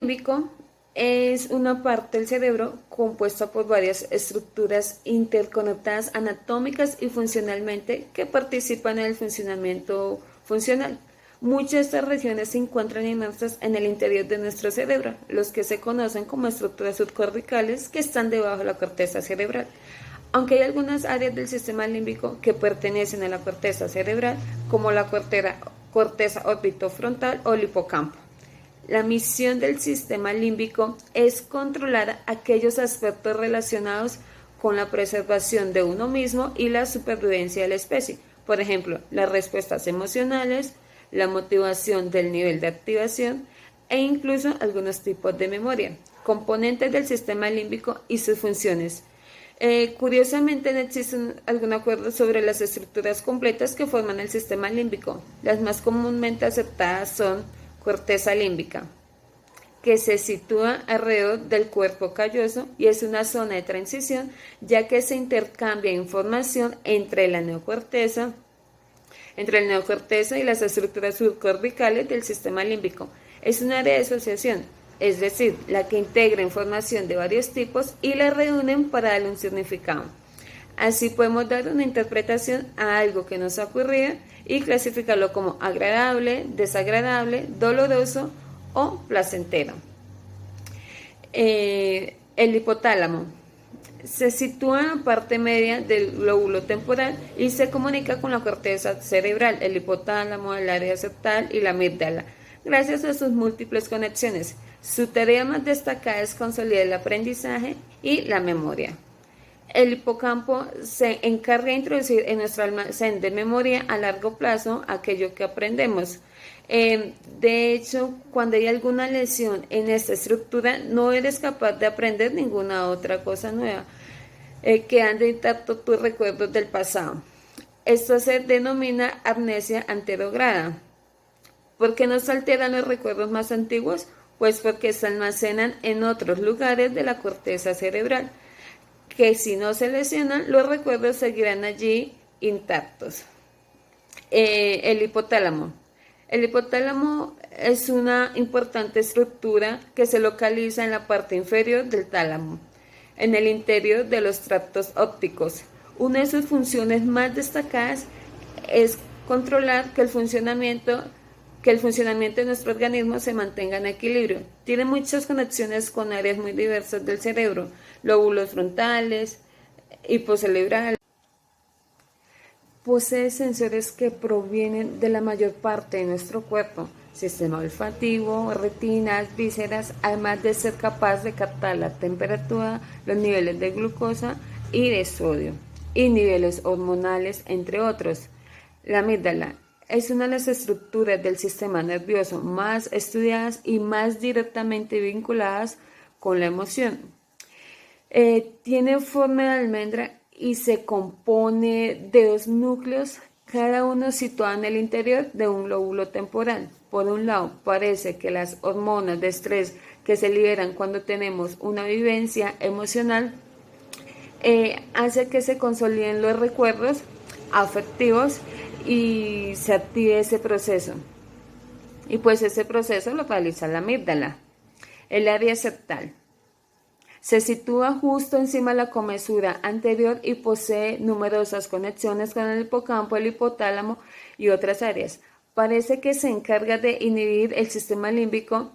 Límbico es una parte del cerebro compuesta por varias estructuras interconectadas anatómicas y funcionalmente que participan en el funcionamiento funcional. Muchas de estas regiones se encuentran inmersas en el interior de nuestro cerebro, los que se conocen como estructuras subcorticales que están debajo de la corteza cerebral. Aunque hay algunas áreas del sistema límbico que pertenecen a la corteza cerebral, como la corteza orbitofrontal o el hipocampo. La misión del sistema límbico es controlar aquellos aspectos relacionados con la preservación de uno mismo y la supervivencia de la especie. Por ejemplo, las respuestas emocionales, la motivación del nivel de activación e incluso algunos tipos de memoria, componentes del sistema límbico y sus funciones. Curiosamente no existe algún acuerdo sobre las estructuras completas que forman el sistema límbico. Las más comúnmente aceptadas son corteza límbica, que se sitúa alrededor del cuerpo calloso y es una zona de transición, ya que se intercambia información entre el neocorteza y las estructuras subcorticales del sistema límbico. Es un área de asociación, es decir, la que integra información de varios tipos y la reúnen para darle un significado. Así podemos dar una interpretación a algo que nos ha ocurrido y clasificarlo como agradable, desagradable, doloroso o placentero. El hipotálamo se sitúa en la parte media del lóbulo temporal y se comunica con la corteza cerebral, el hipotálamo, el área septal y la amígdala, gracias a sus múltiples conexiones. Su tarea más destacada es consolidar el aprendizaje y la memoria. El hipocampo se encarga de introducir en nuestro almacén de memoria a largo plazo aquello que aprendemos. De hecho, cuando hay alguna lesión en esta estructura, no eres capaz de aprender ninguna otra cosa nueva. Quedan intactos tus recuerdos del pasado. Esto se denomina amnesia anterograda. ¿Por qué nos alteran los recuerdos más antiguos? Pues porque se almacenan en otros lugares de la corteza cerebral, que si no se lesionan, los recuerdos seguirán allí intactos. El hipotálamo. El hipotálamo es una importante estructura que se localiza en la parte inferior del tálamo, en el interior de los tractos ópticos. Una de sus funciones más destacadas es controlar que el funcionamiento de nuestro organismo se mantenga en equilibrio. Tiene muchas conexiones con áreas muy diversas del cerebro, lóbulos frontales, hipocerebral. Posee sensores que provienen de la mayor parte de nuestro cuerpo, sistema olfativo, retinas, vísceras, además de ser capaz de captar la temperatura, los niveles de glucosa y de sodio, y niveles hormonales, entre otros. La amígdala es una de las estructuras del sistema nervioso más estudiadas y más directamente vinculadas con la emoción. Tiene forma de almendra y se compone de dos núcleos, cada uno situado en el interior de un lóbulo temporal. Por un lado, parece que las hormonas de estrés que se liberan cuando tenemos una vivencia emocional hace que se consoliden los recuerdos afectivos y se active ese proceso. Y pues ese proceso lo realiza la amígdala. El área septal se sitúa justo encima de la comesura anterior y posee numerosas conexiones con el hipocampo, el hipotálamo y otras áreas. Parece que se encarga de inhibir el sistema límbico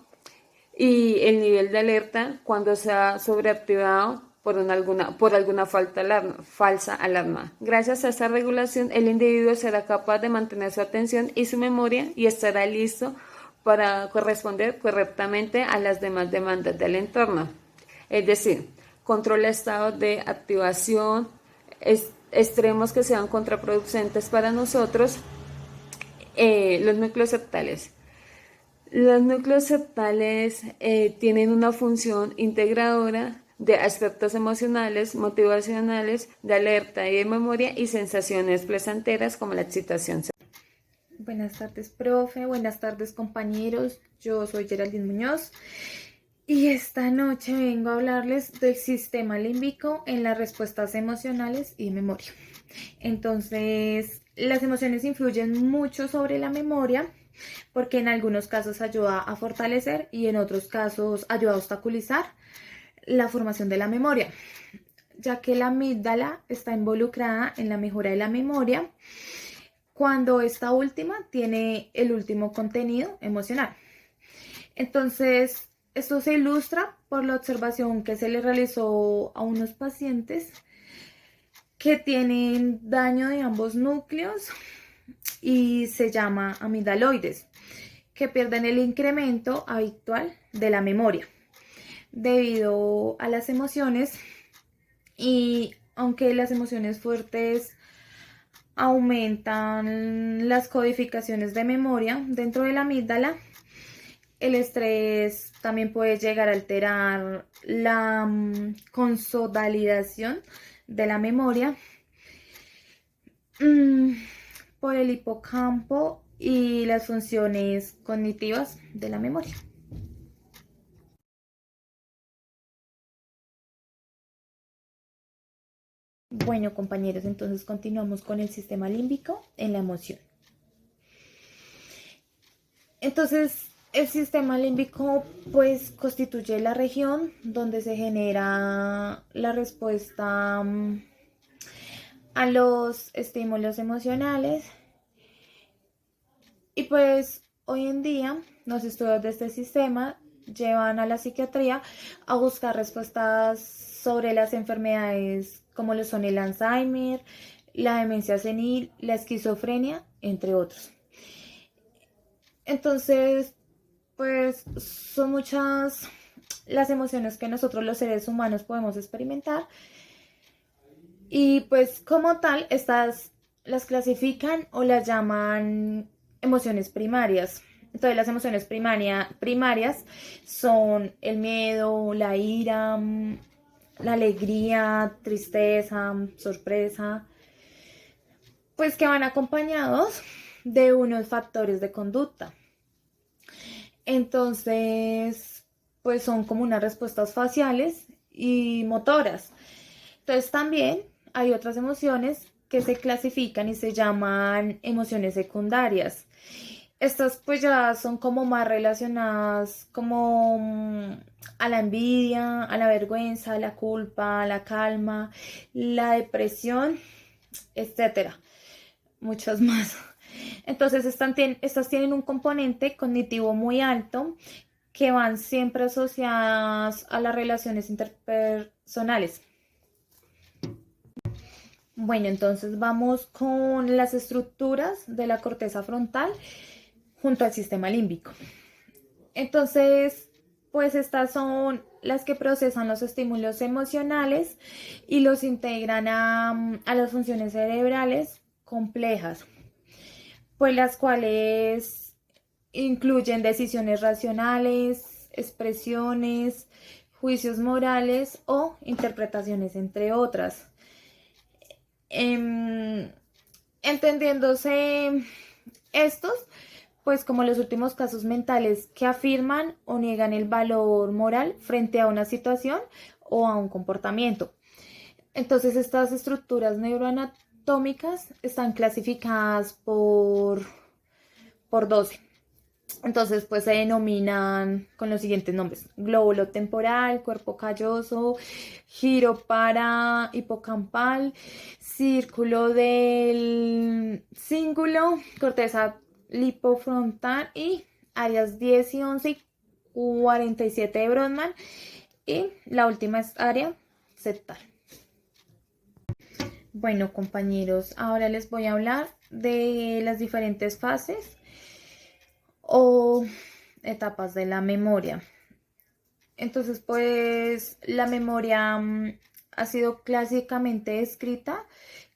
y el nivel de alerta cuando se ha sobreactivado por alguna falsa alarma. Gracias a esta regulación, el individuo será capaz de mantener su atención y su memoria y estará listo para corresponder correctamente a las demás demandas del entorno. Es decir, controla estados de activación extremos que sean contraproducentes para nosotros. Los núcleos septales. Los núcleos septales tienen una función integradora de aspectos emocionales, motivacionales, de alerta y de memoria y sensaciones placenteras como la excitación. Buenas tardes, profe. Buenas tardes, compañeros. Yo soy Geraldine Muñoz y esta noche vengo a hablarles del sistema límbico en las respuestas emocionales y memoria. Entonces, Las emociones influyen mucho sobre la memoria porque en algunos casos ayuda a fortalecer y en otros casos ayuda a obstaculizar la formación de la memoria, ya que la amígdala está involucrada en la mejora de la memoria cuando esta última tiene el último contenido emocional. Entonces, esto se ilustra por la observación que se le realizó a unos pacientes que tienen daño de ambos núcleos y se llama amigdaloides, que pierden el incremento habitual de la memoria debido a las emociones. Y aunque las emociones fuertes aumentan las codificaciones de memoria dentro de la amígdala, el estrés también puede llegar a alterar la consolidación de la memoria por el hipocampo y las funciones cognitivas de la memoria. Bueno, compañeros, entonces continuamos con el sistema límbico en la emoción. Entonces, el sistema límbico pues constituye la región donde se genera la respuesta a los estímulos emocionales. Y pues hoy en día los estudios de este sistema llevan a la psiquiatría a buscar respuestas sobre las enfermedades como lo son el Alzheimer, la demencia senil, la esquizofrenia, entre otros. Entonces, pues son muchas las emociones que nosotros los seres humanos podemos experimentar y pues como tal estas las clasifican o las llaman emociones primarias. Entonces las emociones primarias son el miedo, la ira, la alegría, tristeza, sorpresa, pues que van acompañados de unos factores de conducta. Entonces, pues son como unas respuestas faciales y motoras. Entonces también hay otras emociones que se clasifican y se llaman emociones secundarias. Estas pues ya son como más relacionadas como a la envidia, a la vergüenza, a la culpa, a la calma, la depresión, etcétera. Muchas más. Entonces estas tienen un componente cognitivo muy alto que van siempre asociadas a las relaciones interpersonales. Bueno, entonces vamos con las estructuras de la corteza frontal junto al sistema límbico. Entonces, pues estas son las que procesan los estímulos emocionales y los integran a las funciones cerebrales complejas, pues las cuales incluyen decisiones racionales, expresiones, juicios morales o interpretaciones, entre otras. Entendiéndose estos, pues como los últimos casos mentales que afirman o niegan el valor moral frente a una situación o a un comportamiento. Entonces estas estructuras neuroanatómicas están clasificadas por 12. Entonces, pues se denominan con los siguientes nombres: glóbulo temporal, cuerpo calloso, giro para hipocampal, círculo del cíngulo, corteza lipofrontal y áreas 10 y 11 y 47 de Brodmann, y la última es área septal. Bueno, compañeros, ahora les voy a hablar de las diferentes fases o etapas de la memoria. Entonces, pues la memoria ha sido clásicamente descrita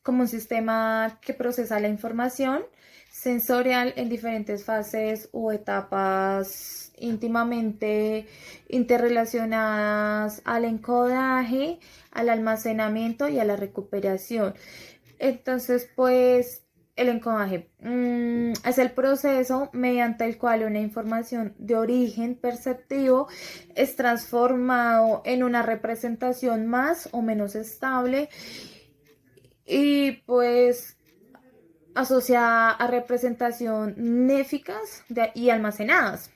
como un sistema que procesa la información sensorial en diferentes fases o etapas íntimamente interrelacionadas al encodaje, al almacenamiento y a la recuperación. Entonces, pues el encodaje es el proceso mediante el cual una información de origen perceptivo es transformado en una representación más o menos estable y pues asociada a representación néficas y almacenadas.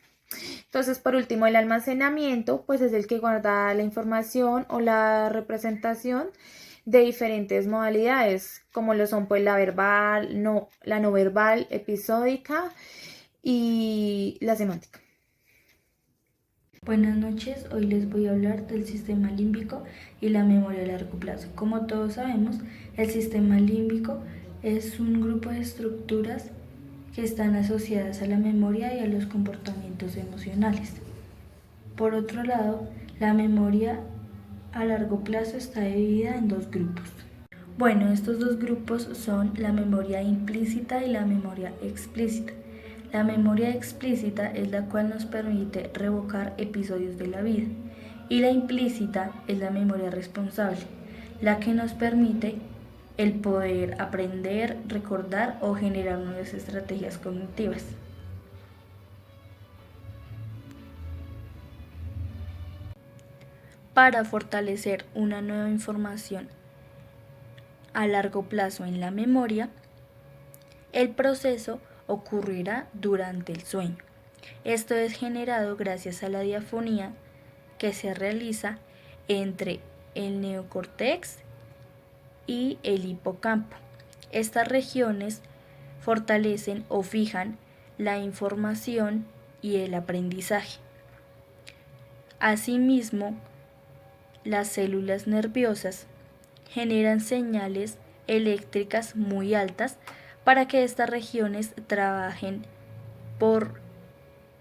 Entonces, por último, el almacenamiento, pues es el que guarda la información o la representación de diferentes modalidades, como lo son pues la verbal, la no verbal, episódica y la semántica. Buenas noches, hoy les voy a hablar del sistema límbico y la memoria a largo plazo. Como todos sabemos, el sistema límbico es un grupo de estructuras que están asociadas a la memoria y a los comportamientos emocionales. Por otro lado, la memoria a largo plazo está dividida en dos grupos. Bueno, estos dos grupos son la memoria implícita y la memoria explícita. La memoria explícita es la cual nos permite revocar episodios de la vida y la implícita es la memoria responsable, la que nos permite el poder aprender, recordar o generar nuevas estrategias cognitivas. Para fortalecer una nueva información a largo plazo en la memoria, el proceso ocurrirá durante el sueño. Esto es generado gracias a la diafonía que se realiza entre el neocórtex y el hipocampo. Estas regiones fortalecen o fijan la información y el aprendizaje. Asimismo, las células nerviosas generan señales eléctricas muy altas para que estas regiones trabajen por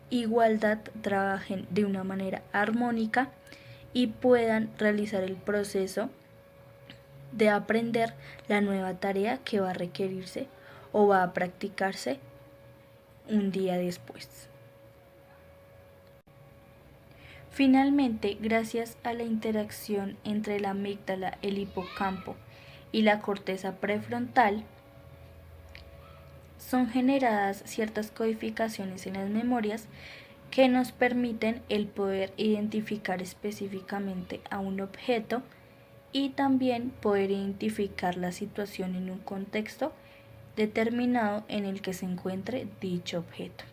igualdad, trabajen de una manera armónica y puedan realizar el proceso de aprender la nueva tarea que va a requerirse o va a practicarse un día después. Finalmente, gracias a la interacción entre la amígdala, el hipocampo y la corteza prefrontal, son generadas ciertas codificaciones en las memorias que nos permiten el poder identificar específicamente a un objeto y también poder identificar la situación en un contexto determinado en el que se encuentre dicho objeto.